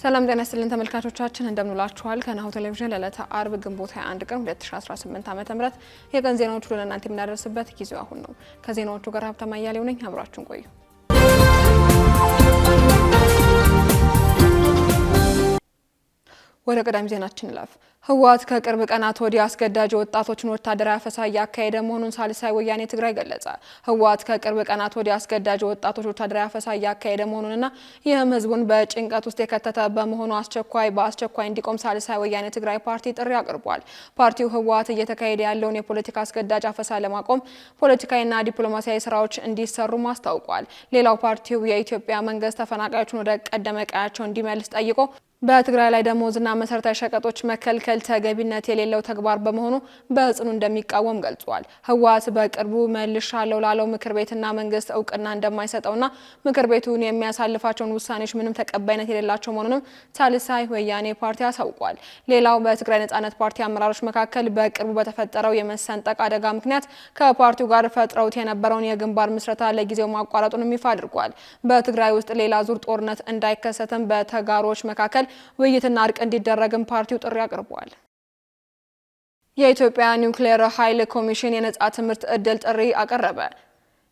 ሰላም ጤና ይስጥልን ተመልካቾቻችን እንደምንላችኋል ከናሁ ቴሌቪዥን ለዕለተ አርብ ግንቦት 21 ቀን 2018 ዓ.ም የቀን ዜናዎቹ ለእናንተ የምናደርስበት ጊዜው አሁን ነው። ከዜናዎቹ ጋር ሀብታማ ያሌው ነኝ። አብራችሁን ቆዩ። ወደ ቀዳሚ ዜናችን እንለፍ። ህወሓት ከቅርብ ቀናት ወዲህ አስገዳጅ ወጣቶችን ወታደራዊ አፈሳ እያካሄደ መሆኑን ሳልሳይ ወያኔ ትግራይ ገለጸ። ህወሓት ከቅርብ ቀናት ወዲህ አስገዳጅ ወጣቶች ወታደራዊ አፈሳ እያካሄደ መሆኑንና ይህም ህዝቡን በጭንቀት ውስጥ የከተተ በመሆኑ በአስቸኳይ እንዲቆም ሳልሳይ ወያኔ ትግራይ ፓርቲ ጥሪ አቅርቧል። ፓርቲው ህወሓት እየተካሄደ ያለውን የፖለቲካ አስገዳጅ አፈሳ ለማቆም ፖለቲካዊና ዲፕሎማሲያዊ ስራዎች እንዲሰሩ አስታውቋል። ሌላው ፓርቲው የኢትዮጵያ መንግስት ተፈናቃዮችን ወደ ቀደመ ቀያቸው እንዲመልስ ጠይቆ በትግራይ ላይ ደሞዝና መሰረታዊ ሸቀጦች መከልከል ተገቢነት የሌለው ተግባር በመሆኑ በጽኑ እንደሚቃወም ገልጿል። ህወሓት በቅርቡ መልሻለሁ ላለው ምክር ቤትና መንግስት እውቅና እንደማይሰጠውና ምክር ቤቱን የሚያሳልፋቸውን ውሳኔዎች ምንም ተቀባይነት የሌላቸው መሆኑንም ሳልሳይ ወያኔ ፓርቲ አሳውቋል። ሌላው በትግራይ ነጻነት ፓርቲ አመራሮች መካከል በቅርቡ በተፈጠረው የመሰንጠቅ አደጋ ምክንያት ከፓርቲው ጋር ፈጥረውት የነበረውን የግንባር ምስረታ ለጊዜው ማቋረጡን ይፋ አድርጓል። በትግራይ ውስጥ ሌላ ዙር ጦርነት እንዳይከሰትም በተጋሮች መካከል ውይይትና እርቅ እንዲደረግም ፓርቲው ጥሪ አቅርቧል። የኢትዮጵያ ኒውክሌር ኃይል ኮሚሽን የነጻ ትምህርት ዕድል ጥሪ አቀረበ።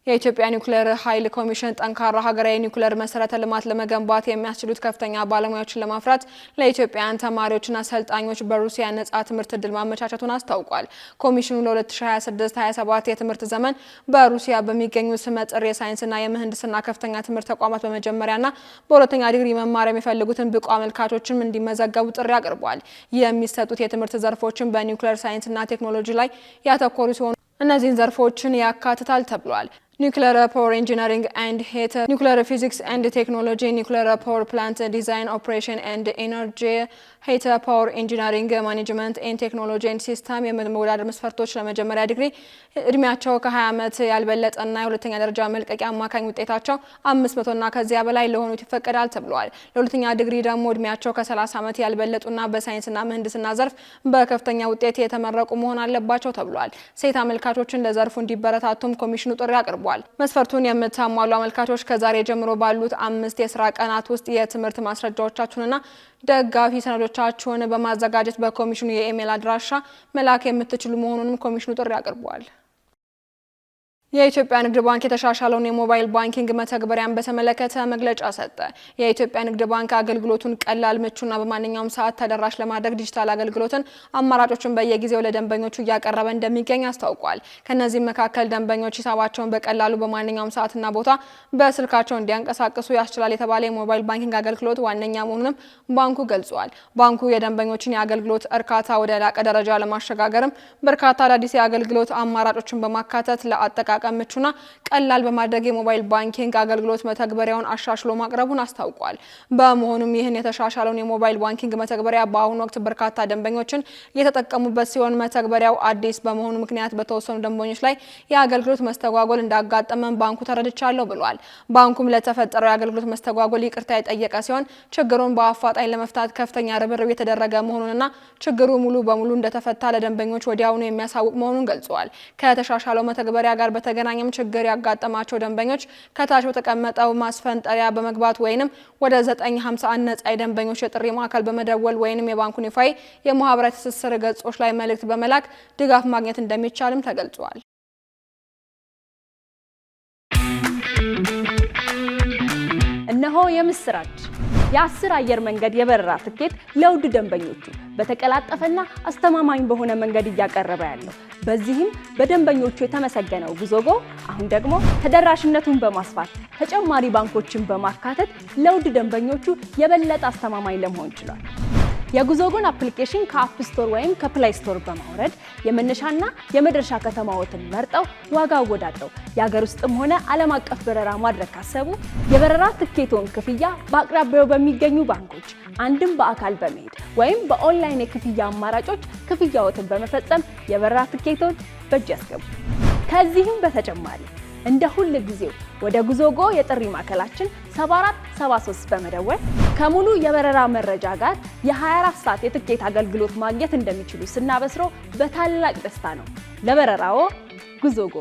የኢትዮጵያ ኒውክሌር ኃይል ኮሚሽን ጠንካራ ሀገራዊ ኒውክሌር መሰረተ ልማት ለመገንባት የሚያስችሉት ከፍተኛ ባለሙያዎችን ለማፍራት ለኢትዮጵያውያን ተማሪዎችና አሰልጣኞች በሩሲያ ነጻ ትምህርት ዕድል ማመቻቸቱን አስታውቋል። ኮሚሽኑ ለ2026-27 የትምህርት ዘመን በሩሲያ በሚገኙ ስመጥር የሳይንስና የምህንድስና ከፍተኛ ትምህርት ተቋማት በመጀመሪያና በሁለተኛ ዲግሪ መማር የሚፈልጉትን ብቁ አመልካቾችም እንዲመዘገቡ ጥሪ አቅርቧል። የሚሰጡት የትምህርት ዘርፎችን በኒውክሌር ሳይንስና ቴክኖሎጂ ላይ ያተኮሩ ሲሆኑ እነዚህን ዘርፎችን ያካትታል ተብሏል። ኑክሌር ፓወር ኢንጂነሪንግ ኤንድ ሄት፣ ኑክሌር ፊዚክስ ኤንድ ቴክኖሎጂ፣ ኑክሌር ፓወር ፕላንት ዲዛይን ኦፕሬሽን ኤንድ ኢነርጂ፣ ሄት ፓወር ኢንጂነሪንግ ማኔጅመንት ኤንድ ቴክኖሎጂ ኤንድ ሲስተም የመወዳደር መስፈርቶች ለመጀመሪያ ዲግሪ እድሜያቸው ከ20 ዓመት ያልበለጠና የሁለተኛ ደረጃ መልቀቂያ አማካኝ ውጤታቸው 500 እና ከዚያ በላይ ለሆኑት ይፈቀዳል ተብሏል። ለሁለተኛ ዲግሪ ደግሞ እድሜያቸው ከ30 ዓመት ያልበለጡና በሳይንስና ምህንድስና ዘርፍ በከፍተኛ ውጤት የተመረቁ መሆን አለባቸው ተብሏል። ሴት አመልካቾችን ለዘርፉ እንዲበረታቱም ኮሚሽኑ ጥሪ አቅርቧል። መስፈርቱን የምታሟሉ አመልካቾች ከዛሬ ጀምሮ ባሉት 5 የስራ ቀናት ውስጥ የትምህርት ማስረጃዎቻችሁንና ደጋፊ ሰነዶቻችሁን በማዘጋጀት በኮሚሽኑ የኢሜል አድራሻ መላክ የምትችሉ መሆኑንም ኮሚሽኑ ጥሪ አቅርቧል። የኢትዮጵያ ንግድ ባንክ የተሻሻለውን የሞባይል ባንኪንግ መተግበሪያን በተመለከተ መግለጫ ሰጠ። የኢትዮጵያ ንግድ ባንክ አገልግሎቱን ቀላል፣ ምቹና በማንኛውም ሰዓት ተደራሽ ለማድረግ ዲጂታል አገልግሎትን አማራጮችን በየጊዜው ለደንበኞቹ እያቀረበ እንደሚገኝ አስታውቋል። ከነዚህም መካከል ደንበኞች ሂሳባቸውን በቀላሉ በማንኛውም ሰዓትና ቦታ በስልካቸው እንዲያንቀሳቅሱ ያስችላል የተባለ የሞባይል ባንኪንግ አገልግሎት ዋነኛ መሆኑንም ባንኩ ገልጿል። ባንኩ የደንበኞችን የአገልግሎት እርካታ ወደ ላቀ ደረጃ ለማሸጋገርም በርካታ አዳዲስ የአገልግሎት አማራጮችን በማካተት ለአጠቃቀም ምቹና ቀላል በማድረግ የሞባይል ባንኪንግ አገልግሎት መተግበሪያውን አሻሽሎ ማቅረቡን አስታውቋል። በመሆኑም ይህን የተሻሻለውን የሞባይል ባንኪንግ መተግበሪያ በአሁኑ ወቅት በርካታ ደንበኞችን እየተጠቀሙበት ሲሆን መተግበሪያው አዲስ በመሆኑ ምክንያት በተወሰኑ ደንበኞች ላይ የአገልግሎት መስተጓጎል እንዳጋጠመን ባንኩ ተረድቻለሁ ብሏል። ባንኩም ለተፈጠረው የአገልግሎት መስተጓጎል ይቅርታ የጠየቀ ሲሆን ችግሩን በአፋጣኝ ለመፍታት ከፍተኛ ርብርብ የተደረገ መሆኑንና ችግሩ ሙሉ በሙሉ እንደተፈታ ለደንበኞች ወዲያውኑ የሚያሳውቅ መሆኑን ገልጿል። ከተሻሻለው መተግበሪያ ጋር በተገናኘም ችግር ያጋጠማቸው ደንበኞች ከታች በተቀመጠው ማስፈንጠሪያ በመግባት ወይንም ወደ 951 ነጻ የደንበኞች የጥሪ ማዕከል በመደወል ወይንም የባንኩን ይፋዊ የማህበራዊ ትስስር ገጾች ላይ መልእክት በመላክ ድጋፍ ማግኘት እንደሚቻልም ተገልጿል። እነሆ የምስራች! የ10 አየር መንገድ የበረራ ትኬት ለውድ ደንበኞቹ በተቀላጠፈና አስተማማኝ በሆነ መንገድ እያቀረበ ያለው በዚህም በደንበኞቹ የተመሰገነው ጉዞጎ አሁን ደግሞ ተደራሽነቱን በማስፋት ተጨማሪ ባንኮችን በማካተት ለውድ ደንበኞቹ የበለጠ አስተማማኝ ለመሆን ችሏል። የጉዞጎን አፕሊኬሽን ከአፕ ስቶር ወይም ከፕላይ ስቶር በማውረድ የመነሻና የመድረሻ ከተማዎትን መርጠው ዋጋ አወዳድረው የሀገር ውስጥም ሆነ ዓለም አቀፍ በረራ ማድረግ ካሰቡ የበረራ ትኬቶን ክፍያ በአቅራቢያው በሚገኙ ባንኮች አንድም በአካል በመሄድ ወይም በኦንላይን የክፍያ አማራጮች ክፍያዎትን በመፈጸም የበረራ ትኬቶን በእጅ ያስገቡ። ከዚህም በተጨማሪ እንደ ሁሉ ጊዜው ወደ ጉዞጎ የጥሪ ማዕከላችን 7473 በመደወል ከሙሉ የበረራ መረጃ ጋር የ24 ሰዓት የትኬት አገልግሎት ማግኘት እንደሚችሉ ስናበስሮ በታላቅ ደስታ ነው። ለበረራዎ ጉዞጎ።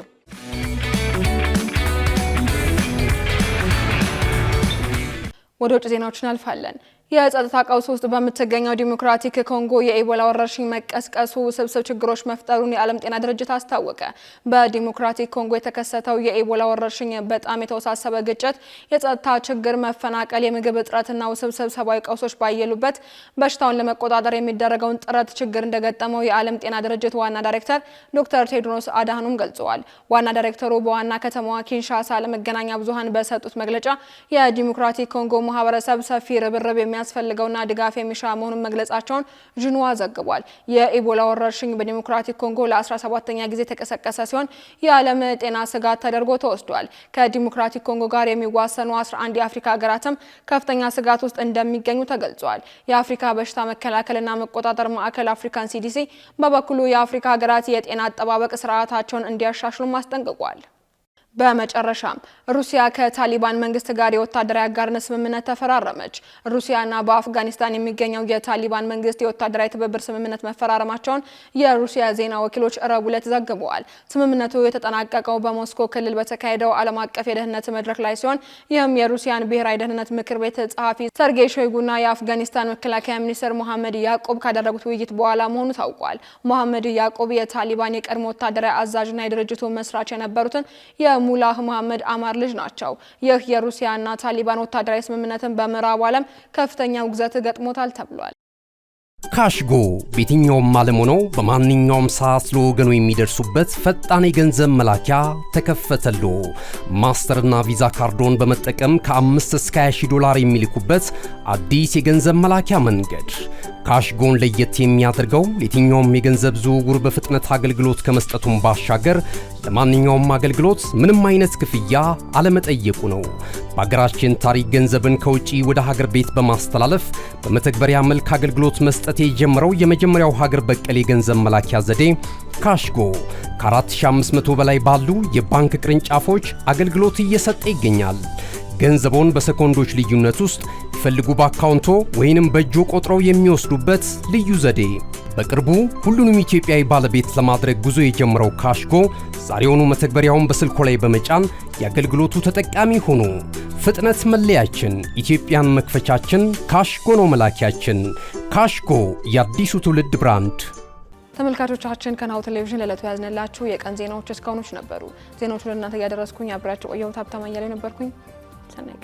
ወደ ውጭ ዜናዎችን አልፋለን። የጸጥታ ቀውስ ውስጥ በምትገኘው ዲሞክራቲክ ኮንጎ የኢቦላ ወረርሽኝ መቀስቀሱ ውስብስብ ችግሮች መፍጠሩን የዓለም ጤና ድርጅት አስታወቀ። በዲሞክራቲክ ኮንጎ የተከሰተው የኢቦላ ወረርሽኝ በጣም የተወሳሰበ ግጭት፣ የጸጥታ ችግር፣ መፈናቀል፣ የምግብ እጥረትና ውስብስብ ሰብአዊ ቀውሶች ባየሉበት በሽታውን ለመቆጣጠር የሚደረገውን ጥረት ችግር እንደገጠመው የዓለም ጤና ድርጅት ዋና ዳይሬክተር ዶክተር ቴድሮስ አድሃኖም ገልጸዋል። ዋና ዳይሬክተሩ በዋና ከተማዋ ኪንሻሳ ለመገናኛ ብዙሃን በሰጡት መግለጫ የዲሞክራቲክ ኮንጎ ማህበረሰብ ሰፊ ርብርብ የሚያስፈልገውና ድጋፍ የሚሻ መሆኑን መግለጻቸውን ዥንዋ ዘግቧል። የኢቦላ ወረርሽኝ በዲሞክራቲክ ኮንጎ ለ17ኛ ጊዜ የተቀሰቀሰ ሲሆን የዓለም ጤና ስጋት ተደርጎ ተወስዷል። ከዲሞክራቲክ ኮንጎ ጋር የሚዋሰኑ 11 የአፍሪካ ሀገራትም ከፍተኛ ስጋት ውስጥ እንደሚገኙ ተገልጿል። የአፍሪካ በሽታ መከላከልና መቆጣጠር ማዕከል አፍሪካን ሲዲሲ በበኩሉ የአፍሪካ ሀገራት የጤና አጠባበቅ ስርዓታቸውን እንዲያሻሽሉም አስጠንቅቋል። በመጨረሻም ሩሲያ ከታሊባን መንግስት ጋር የወታደራዊ አጋርነት ስምምነት ተፈራረመች። ሩሲያና በአፍጋኒስታን የሚገኘው የታሊባን መንግስት የወታደራዊ ትብብር ስምምነት መፈራረማቸውን የሩሲያ ዜና ወኪሎች ረቡዕ ዕለት ዘግበዋል። ስምምነቱ የተጠናቀቀው በሞስኮ ክልል በተካሄደው ዓለም አቀፍ የደህንነት መድረክ ላይ ሲሆን ይህም የሩሲያን ብሔራዊ ደህንነት ምክር ቤት ጸሐፊ ሰርጌይ ሾይጉና የአፍጋኒስታን መከላከያ ሚኒስትር መሐመድ ያዕቁብ ካደረጉት ውይይት በኋላ መሆኑ ታውቋል። መሐመድ ያዕቁብ የታሊባን የቀድሞ ወታደራዊ አዛዥና የድርጅቱ መስራች የነበሩትን ሙላህ መሐመድ አማር ልጅ ናቸው። ይህ የሩሲያና ታሊባን ወታደራዊ ስምምነትን በምዕራቡ ዓለም ከፍተኛ ውግዘት ገጥሞታል ተብሏል። ካሽጎ በየትኛውም ዓለም ሆነው በማንኛውም ሰዓት ለወገኑ የሚደርሱበት ፈጣን የገንዘብ መላኪያ ተከፈተሎ። ማስተርና ቪዛ ካርዶን በመጠቀም ከ5 እስከ 20 ዶላር የሚልኩበት አዲስ የገንዘብ መላኪያ መንገድ። ካሽጎን ለየት የሚያደርገው የትኛውም የገንዘብ ዝውውር በፍጥነት አገልግሎት ከመስጠቱም ባሻገር ለማንኛውም አገልግሎት ምንም አይነት ክፍያ አለመጠየቁ ነው። በሀገራችን ታሪክ ገንዘብን ከውጪ ወደ ሀገር ቤት በማስተላለፍ በመተግበሪያ መልክ አገልግሎት መስጠት የጀመረው የመጀመሪያው ሀገር በቀል የገንዘብ መላኪያ ዘዴ ካሽጎ ከ4500 በላይ ባሉ የባንክ ቅርንጫፎች አገልግሎት እየሰጠ ይገኛል። ገንዘቦን በሰኮንዶች ልዩነት ውስጥ ይፈልጉ በአካውንቶ ወይንም በእጆ ቆጥረው የሚወስዱበት ልዩ ዘዴ። በቅርቡ ሁሉንም ኢትዮጵያዊ ባለቤት ለማድረግ ጉዞ የጀመረው ካሽጎ ዛሬውኑ መተግበሪያውን በስልኮ ላይ በመጫን የአገልግሎቱ ተጠቃሚ ሆኑ። ፍጥነት መለያችን፣ ኢትዮጵያን መክፈቻችን፣ ካሽጎ ነው መላኪያችን። ካሽጎ የአዲሱ ትውልድ ብራንድ። ተመልካቾቻችን ከናሁ ቴሌቪዥን ለዕለቱ ያዝነላችሁ የቀን ዜናዎች እስካሁኖች ነበሩ። ዜናዎቹን ለእናንተ እያደረስኩኝ አብራችሁ ቆየሁት። ሀብታማ እያሌው ነበርኩኝ። ሰናይ